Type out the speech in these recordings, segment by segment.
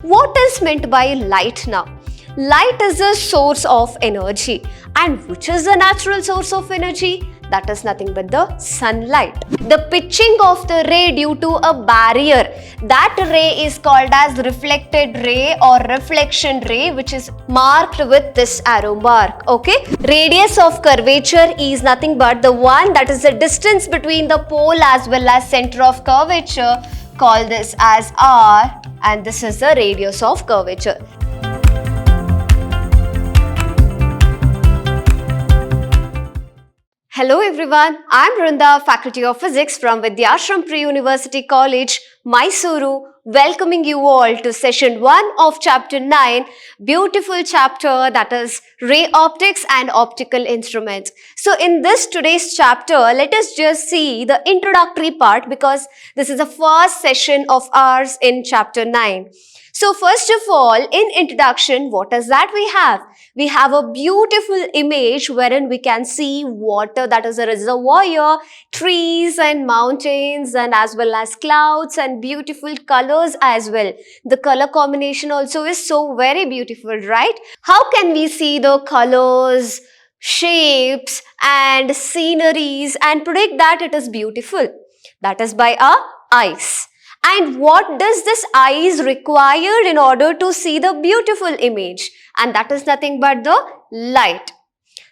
What is meant by light now? Light is a source of energy. And which is the natural source of energy? That is nothing but the sunlight. The pitching of the ray due to a barrier, that ray is called as reflected ray or reflection ray, which is marked with this arrow mark. Okay. Radius of curvature is nothing but the one that is the distance between the pole as well as center of curvature. Call this as R, and this is the radius of curvature. Hello everyone, I am Vrinda, Faculty of Physics from Vidhyaashram Pre-University College, Mysuru, welcoming you all to session 1 of chapter 9, beautiful chapter, that is ray optics and optical instruments. So in this today's chapter, let us just see the introductory part because this is the first session of ours in chapter 9. So first of all, in introduction, what is that we have? We have a beautiful image wherein we can see water, that is a reservoir, trees and mountains, and as well as clouds and beautiful colors as well. The color combination also is so very beautiful, right? How can we see the colors, shapes and sceneries and predict that it is beautiful? That is by our eyes. And what does this eyes require in order to see the beautiful image? And that is nothing but the light.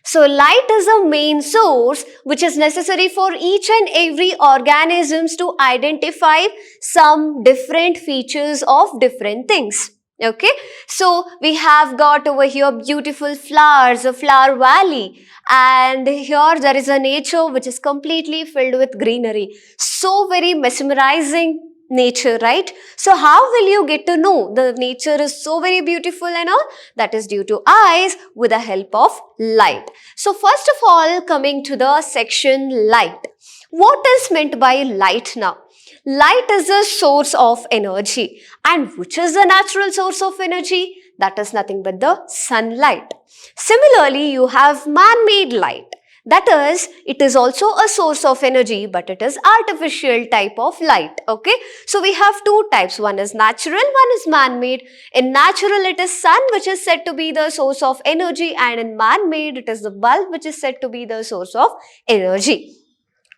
So light is a main source which is necessary for each and every organisms to identify some different features of different things. Okay, so we have got over here beautiful flowers, a flower valley, and here there is a nature which is completely filled with greenery. So very mesmerizing nature, right? So how will you get to know the nature is so very beautiful and all? That is due to eyes with the help of light. So first of all, coming to the section light. What is meant by light now? Light is a source of energy. And which is the natural source of energy? That is nothing but the sunlight. Similarly, you have man-made light. That is, it is also a source of energy, but it is artificial type of light. Okay, so we have two types. One is natural, one is man-made. In natural, it is sun which is said to be the source of energy, and in man-made, it is the bulb which is said to be the source of energy.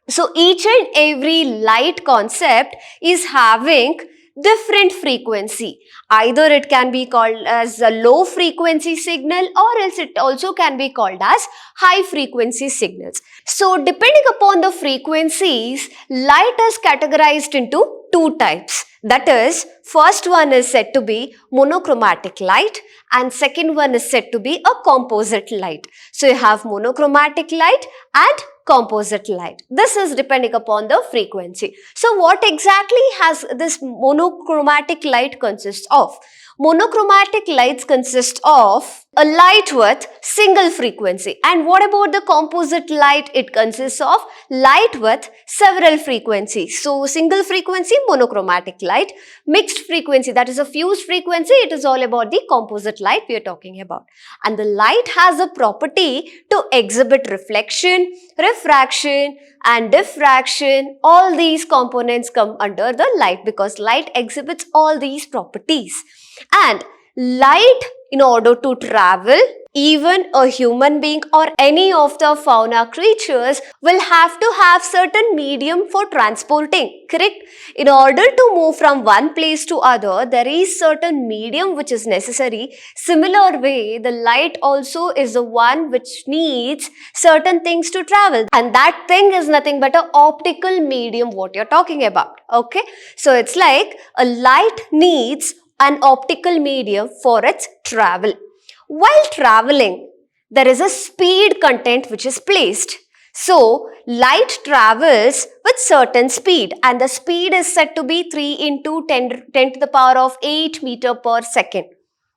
So each and every light concept is having different frequency. Either it can be called as a low frequency signal, or else it also can be called as high frequency signals. So depending upon the frequencies, light is categorized into two types. That is, first one is said to be monochromatic light and second one is said to be a composite light. So you have monochromatic light and composite light. This is depending upon the frequency. So what exactly has this monochromatic light consist of? Monochromatic lights consist of a light with single frequency. And what about the composite light? It consists of light with several frequencies. So single frequency, monochromatic light. Mixed frequency, that is a fused frequency. It is all about the composite light we are talking about. And the light has a property to exhibit reflection, refraction and diffraction. All these components come under the light because light exhibits all these properties. And light, in order to travel, even a human being or any of the fauna creatures will have to have certain medium for transporting, correct? In order to move from one place to other, there is certain medium which is necessary. Similar way, the light also is the one which needs certain things to travel, and that thing is nothing but an optical medium what you're talking about. Okay, so it's like a light needs an optical medium for its travel. While traveling, there is a speed content which is placed. So, light travels with certain speed and the speed is said to be 3 into 10 to the power of 8 meter per second.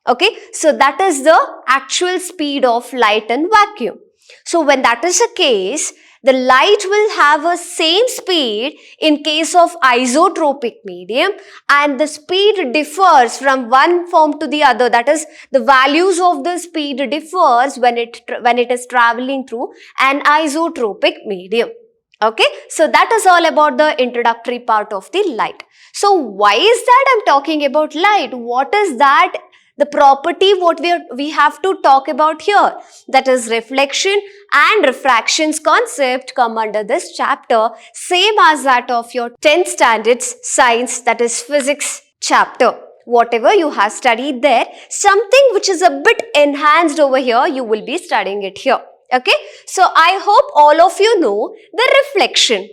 Okay, so that is the actual speed of light in vacuum. So, when that is the case, the light will have a same speed in case of isotropic medium, and the speed differs from one form to the other. That is, the values of the speed differs when it is traveling through an isotropic medium. Okay, so that is all about the introductory part of the light. So why is that I'm talking about light? What is that? The property what we have to talk about here, that is reflection and refractions concept come under this chapter, same as that of your 10th standards science, that is physics chapter. Whatever you have studied there, something which is a bit enhanced over here, you will be studying it here. Okay, so I hope all of you know the reflection.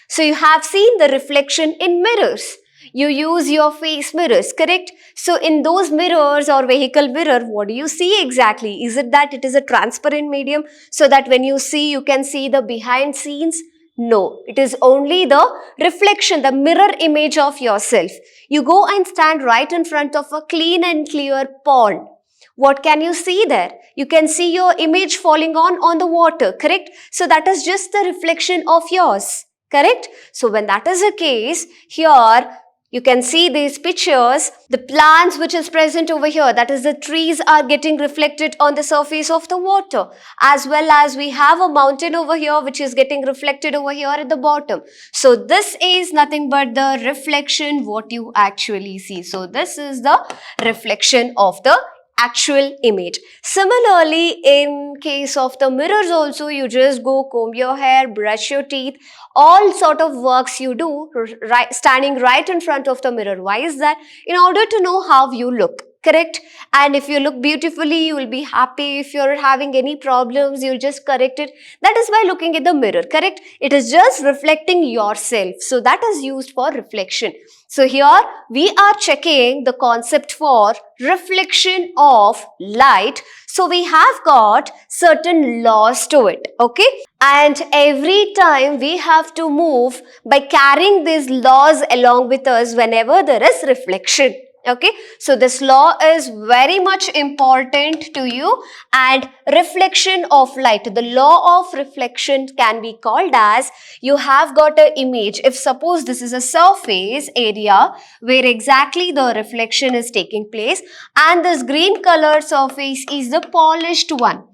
So you have seen the reflection in mirrors. You use your face mirrors, correct? So in those mirrors or vehicle mirror, what do you see exactly? Is it that it is a transparent medium so that when you see, you can see the behind scenes? No, it is only the reflection, the mirror image of yourself. You go and stand right in front of a clean and clear pond. What can you see there? You can see your image falling on the water, correct? So that is just the reflection of yours, correct? So when that is the case, here you can see these pictures, the plants which is present over here, that is the trees are getting reflected on the surface of the water, as well as we have a mountain over here which is getting reflected over here at the bottom. So this is nothing but the reflection what you actually see. So this is the reflection of the actual image. Similarly, in case of the mirrors also, you just go comb your hair, brush your teeth, all sort of works you do standing right in front of the mirror. Why is that? In order to know how you look. Correct? And if you look beautifully, you will be happy. If you're having any problems, you'll just correct it. That is by looking at the mirror, correct? It is just reflecting yourself. So that is used for reflection. So here we are checking the concept for reflection of light. So we have got certain laws to it, okay? And every time we have to move by carrying these laws along with us whenever there is reflection. Okay, so this law is very much important to you, and reflection of light. The law of reflection can be called as, you have got an image. If suppose this is a surface area where exactly the reflection is taking place, and this green color surface is the polished one.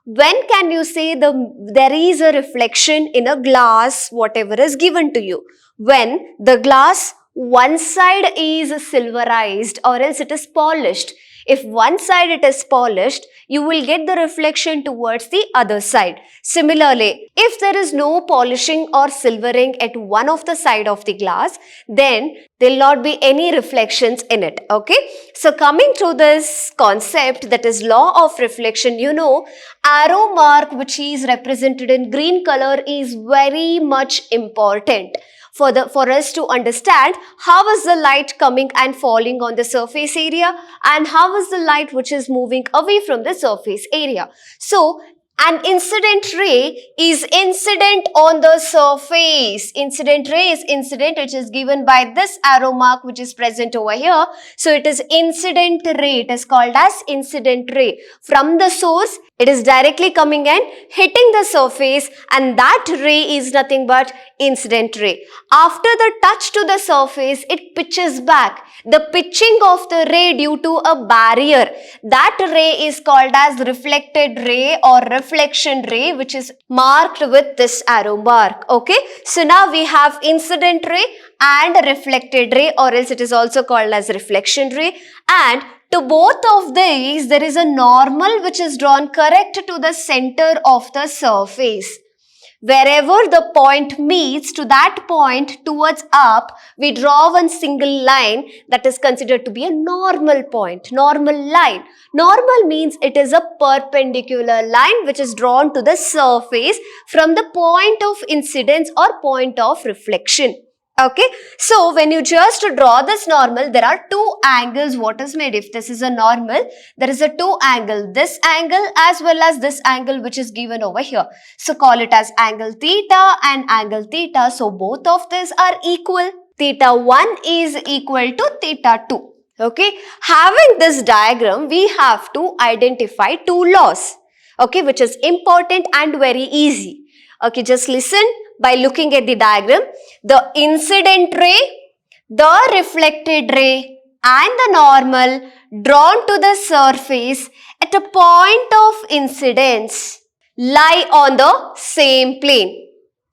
When can you say there is a reflection in a glass, whatever is given to you? When the glass one side is silverized or else it is polished. If one side it is polished, you will get the reflection towards the other side. Similarly, if there is no polishing or silvering at one of the side of the glass, then there will not be any reflections in it. Okay. So coming to this concept, that is law of reflection, you know, arrow mark which is represented in green color is very much important for us to understand how is the light coming and falling on the surface area and how is the light which is moving away from the surface area. So an incident ray is incident on the surface. Incident ray is incident which is given by this arrow mark which is present over here. So it is incident ray. It is called as incident ray. From the source, it is directly coming and hitting the surface, and that ray is nothing but incident ray. After the touch to the surface, it pitches back. The pitching of the ray due to a barrier, that ray is called as reflected ray or reflection ray, which is marked with this arrow mark. Okay, so now we have incident ray and reflected ray, or else it is also called as reflection ray, and to both of these there is a normal which is drawn correct to the center of the surface. Wherever the point meets, to that point towards up, we draw one single line that is considered to be a normal point, normal line. Normal means it is a perpendicular line which is drawn to the surface from the point of incidence or point of reflection. Okay, so when you just draw this normal, there are two angles what is made. If this is a normal, there is a two angle, this angle as well as this angle which is given over here. So call it as angle theta and angle theta. So both of these are equal. Theta 1 is equal to theta 2. Okay, having this diagram, we have to identify two laws. Okay, which is important and very easy. Okay, just listen. By looking at the diagram, the incident ray, the reflected ray and the normal drawn to the surface at a point of incidence lie on the same plane.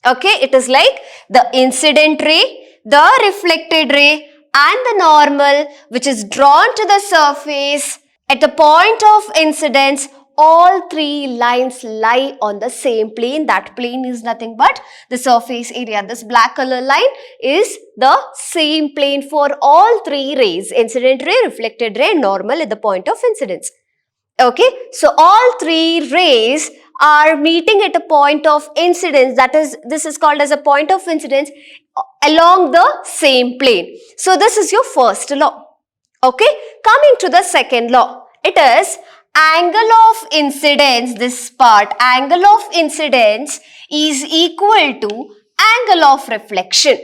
Okay, it is like the incident ray, the reflected ray and the normal which is drawn to the surface at a point of incidence. All three lines lie on the same plane. That plane is nothing but the surface area. This black color line is the same plane for all three rays. Incident ray, reflected ray, normal at the point of incidence. Okay, so all three rays are meeting at a point of incidence. That is, this is called as a point of incidence along the same plane. So this is your first law. Okay, coming to the second law. It is angle of incidence, this part, angle of incidence is equal to angle of reflection.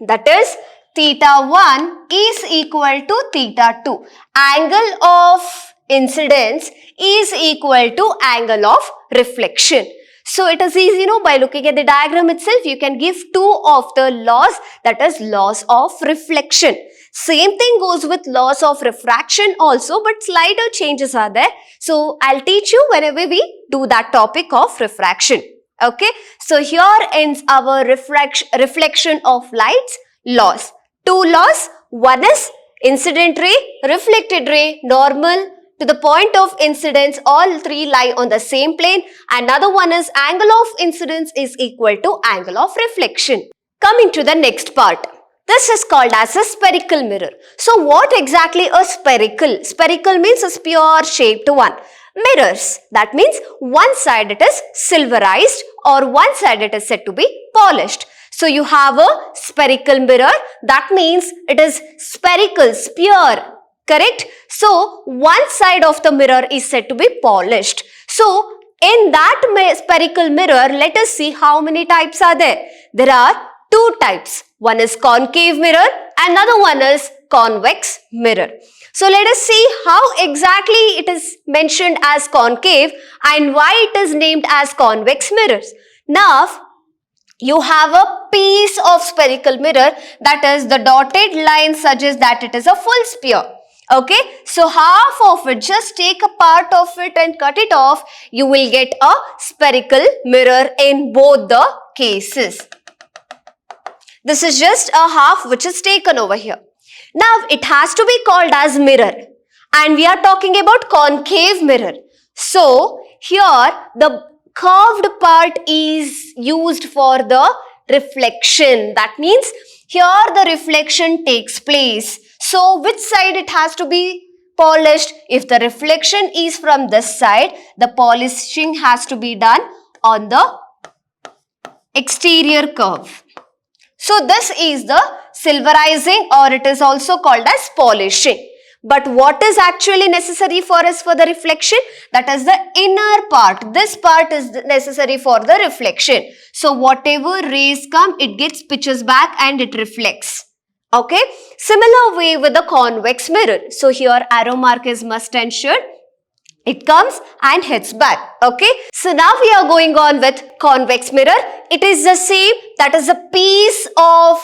That is, theta 1 is equal to theta 2. Angle of incidence is equal to angle of reflection. So it is easy, by looking at the diagram itself, you can give two of the laws, that is laws of reflection. Same thing goes with laws of refraction also, but slighter changes are there. So I'll teach you whenever we do that topic of refraction. Okay, so here ends our reflection of lights laws. Two laws, one is incident ray, reflected ray, normal to the point of incidence, all three lie on the same plane. Another one is angle of incidence is equal to angle of reflection. Coming to the next part. This is called as a spherical mirror. So what exactly a spherical? Spherical means a sphere shaped one. Mirrors, that means one side it is silverized or one side it is said to be polished. So you have a spherical mirror, that means it is spherical, sphere, correct? So one side of the mirror is said to be polished. So in that spherical mirror, let us see how many types are there. There are two types. One is concave mirror, another one is convex mirror. So let us see how exactly it is mentioned as concave and why it is named as convex mirrors. Now, you have a piece of spherical mirror, that is the dotted line suggests that it is a full sphere. Okay, so half of it, just take a part of it and cut it off, you will get a spherical mirror in both the cases. This is just a half which is taken over here. Now, it has to be called as mirror and we are talking about concave mirror. So, here the curved part is used for the reflection. That means here the reflection takes place. So, which side it has to be polished? If the reflection is from this side, the polishing has to be done on the exterior curve. So this is the silverizing, or it is also called as polishing. But what is actually necessary for us for the reflection? That is the inner part. This part is necessary for the reflection. So whatever rays come, it gets pitches back and it reflects. Okay. Similar way with the convex mirror. So here arrow mark is must and should. It comes and hits back. Okay. So now we are going on with convex mirror. It is the same. That is a piece of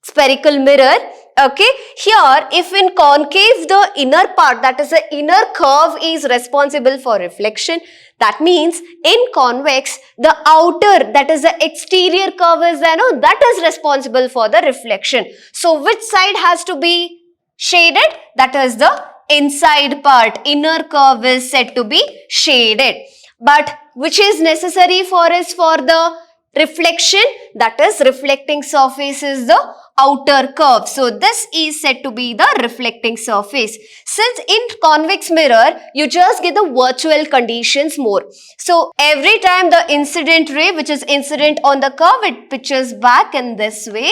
spherical mirror. Okay. Here, if in concave, the inner part, that is the inner curve is responsible for reflection. That means in convex, the outer, that is the exterior curve is there, no? That is responsible for the reflection. So which side has to be shaded? That is the inside part. Inner curve is said to be shaded. But which is necessary for us for the reflection? That is reflecting surface is the outer curve. So this is said to be the reflecting surface. Since in convex mirror, you just get the virtual conditions more. So every time the incident ray, which is incident on the curve, it pitches back in this way.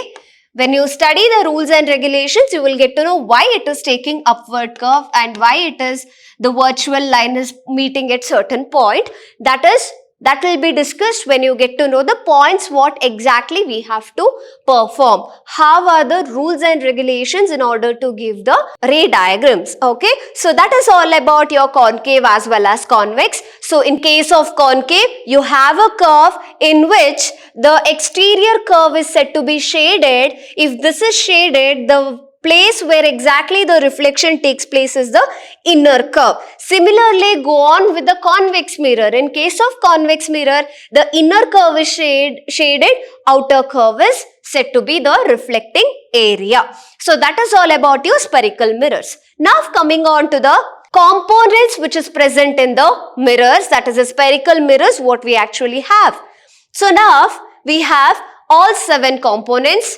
When you study the rules and regulations, you will get to know why it is taking upward curve and why it is the virtual line is meeting at certain point. That will be discussed when you get to know the points what exactly we have to perform. How are the rules and regulations in order to give the ray diagrams. Okay. So that is all about your concave as well as convex. So in case of concave, you have a curve in which the exterior curve is said to be shaded. If this is shaded, the place where exactly the reflection takes place is the inner curve. Similarly, go on with the convex mirror. In case of convex mirror, the inner curve is shaded, outer curve is said to be the reflecting area. So that is all about your spherical mirrors. Now coming on to the components which is present in the mirrors, that is the spherical mirrors, what we actually have. So now we have all 7 components.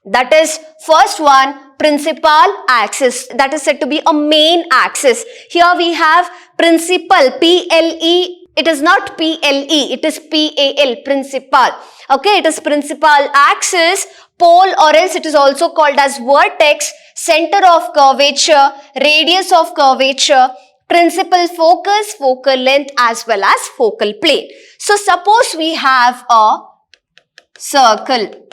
That is, first one, principal axis, that is said to be a main axis. Here we have principal, P-L-E, it is not P-L-E, it is P-A-L, principal. Okay, it is principal axis, pole, or else it is also called as vertex, center of curvature, radius of curvature, principal focus, focal length, as well as focal plane. So suppose we have a circle.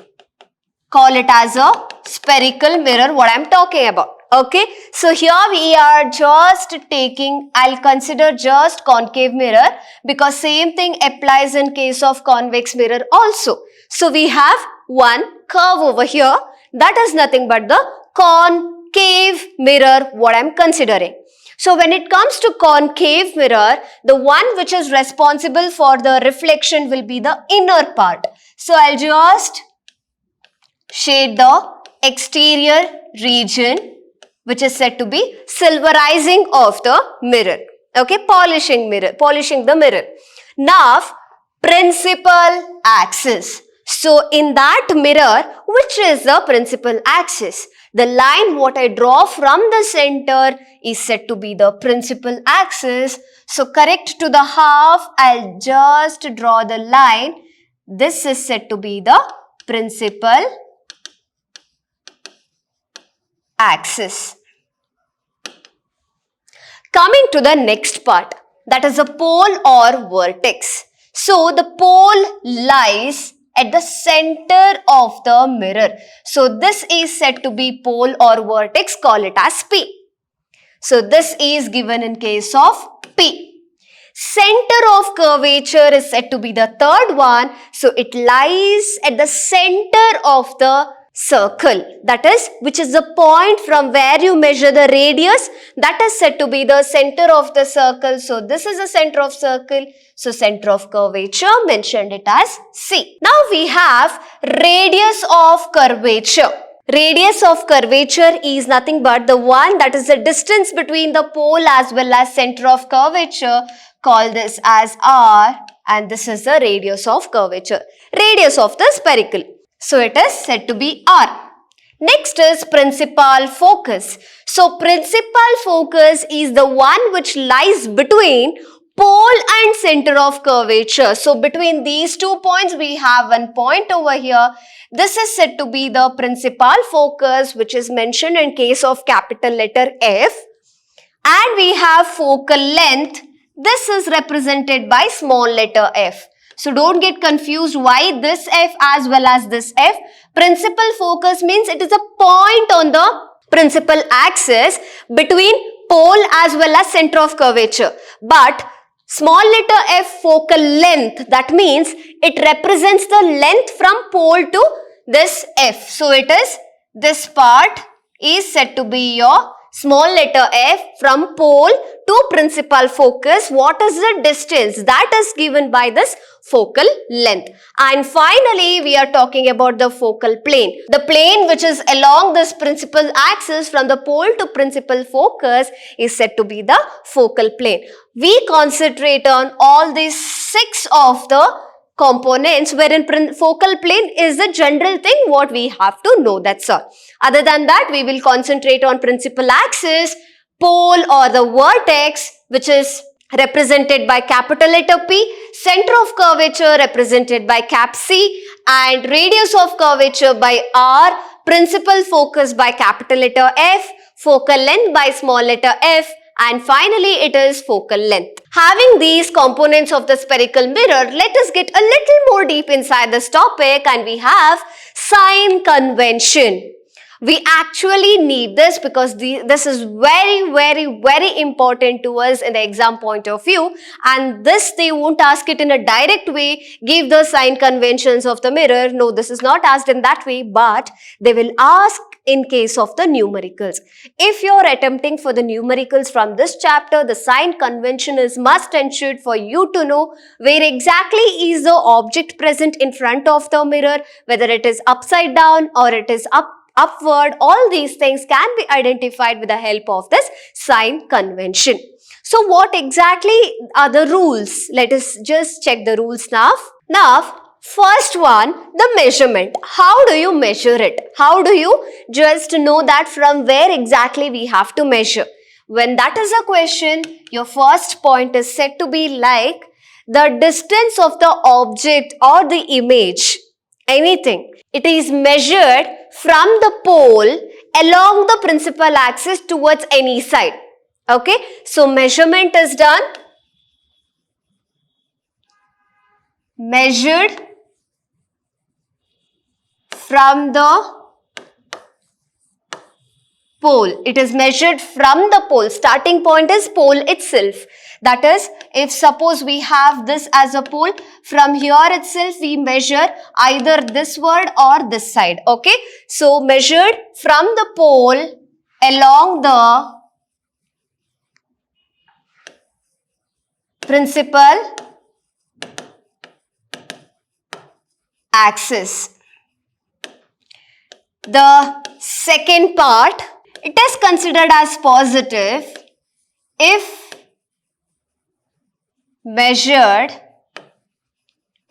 Call it as a spherical mirror, what I am talking about. Okay, so here we are just taking, I'll consider just concave mirror because same thing applies in case of convex mirror also. So we have one curve over here, that is nothing but the concave mirror, what I am considering. So when it comes to concave mirror, the one which is responsible for the reflection will be the inner part. So I'll just shade the exterior region which is said to be silverizing of the mirror. Okay, polishing the mirror. Now, principal axis. So in that mirror, which is the principal axis? The line what I draw from the center is said to be the principal axis. So correct to the half, I'll just draw the line. This is said to be the principal axis. Coming to the next part, that is a pole or vertex. So the pole lies at the center of the mirror. So this is said to be pole or vertex, call it as P. So this is given in case of P. Center of curvature is said to be the third one. So it lies at the center of the circle, that is, which is the point from where you measure the radius, that is said to be the center of the circle. So this is the center of circle. So center of curvature, mentioned it as C. Now we have radius of curvature. Radius of curvature is nothing but the one that is the distance between the pole as well as center of curvature. Call this as R, and this is the radius of curvature, radius of the spherical. So it is said to be R. Next is principal focus. So principal focus is the one which lies between pole and center of curvature. So between these 2 points we have one point over here. This is said to be the principal focus, which is mentioned in case of capital letter F. And we have focal length. This is represented by small letter f. So don't get confused why this f as well as this f. Principal focus means it is a point on the principal axis between pole as well as center of curvature. But small letter f focal length, that means it represents the length from pole to this f. So it is, this part is said to be your small letter f from pole to principal focus. What is the distance? That is given by this focal length. And finally, we are talking about the focal plane. The plane which is along this principal axis from the pole to principal focus is said to be the focal plane. We concentrate on all these 6 of the components, wherein focal plane is the general thing what we have to know, that's all. Other than that, we will concentrate on principal axis, pole or the vertex, which is represented by capital letter P, center of curvature represented by cap C, and radius of curvature by R, principal focus by capital letter F, focal length by small letter f, and finally it is focal length. Having these components of the spherical mirror, let us get a little more deep inside this topic, and we have sign convention. We actually need this because this is very important to us in the exam point of view, and this they won't ask it in a direct way, give the sign conventions of the mirror. No, this is not asked in that way, but they will ask in case of the numericals. If you're attempting for the numericals from this chapter, the sign convention is must and should for you to know where exactly is the object present in front of the mirror, whether it is upside down or it is upward. All these things can be identified with the help of this sign convention. So what exactly are the rules? Let us just check the rules now. Now, first one, the measurement. How do you measure it? How do you just know that from where exactly we have to measure? When that is a question, your first point is said to be like the distance of the object or the image, anything. It is measured from the pole along the principal axis towards any side. Okay, so measurement is done. Measured from the pole. It is measured from the pole. Starting point is pole itself. That is, if suppose we have this as a pole, from here itself we measure either this word or this side. Okay, so measured from the pole along the principal axis. The second part, it is considered as positive if measured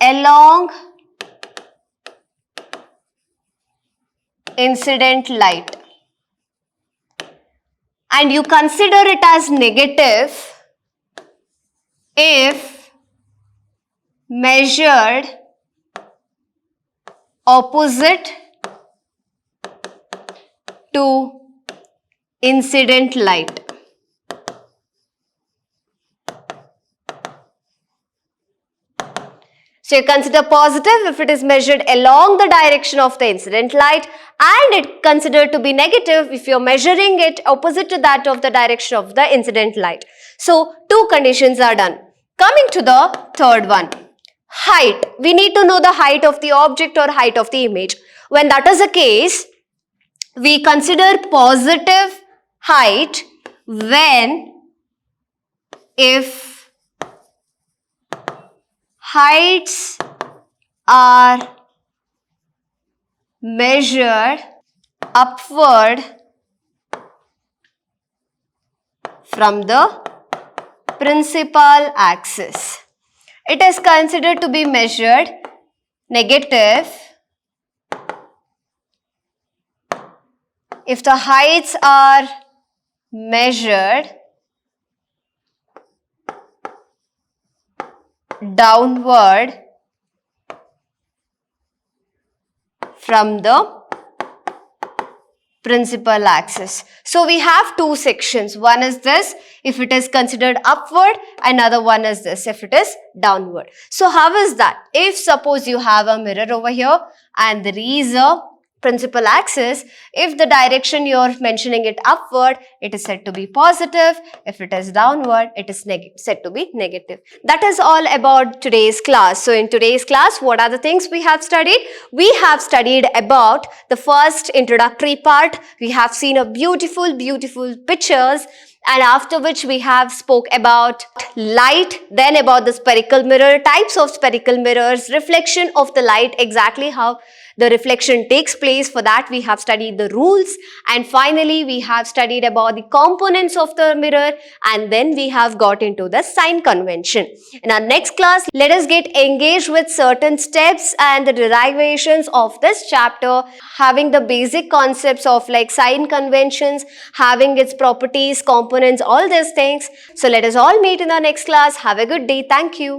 along incident light, and you consider it as negative if measured opposite to incident light. So you consider positive if it is measured along the direction of the incident light, and it considered to be negative if you are measuring it opposite to that of the direction of the incident light. So two conditions are done. Coming to the third one, height. We need to know the height of the object or height of the image. When that is the case, we consider positive height when if heights are measured upward from the principal axis. It is considered to be measured negative if the heights are measured downward from the principal axis. So we have two sections. One is this if it is considered upward, another one is this if it is downward. So how is that? If suppose you have a mirror over here and there is a principal axis, if the direction you are mentioning it upward, it is said to be positive. If it is downward, it is said to be negative. That is all about today's class. So in today's class, what are the things we have studied? We have studied about the first introductory part. We have seen a beautiful pictures, and after which we have spoke about light, then about the spherical mirror, types of spherical mirrors, reflection of the light, exactly how the reflection takes place. For that we have studied the rules, and finally we have studied about the components of the mirror, and then we have got into the sign convention. In our next class, let us get engaged with certain steps and the derivations of this chapter, having the basic concepts of like sign conventions, having its properties, components, all these things. So let us all meet in our next class. Have a good day. Thank you.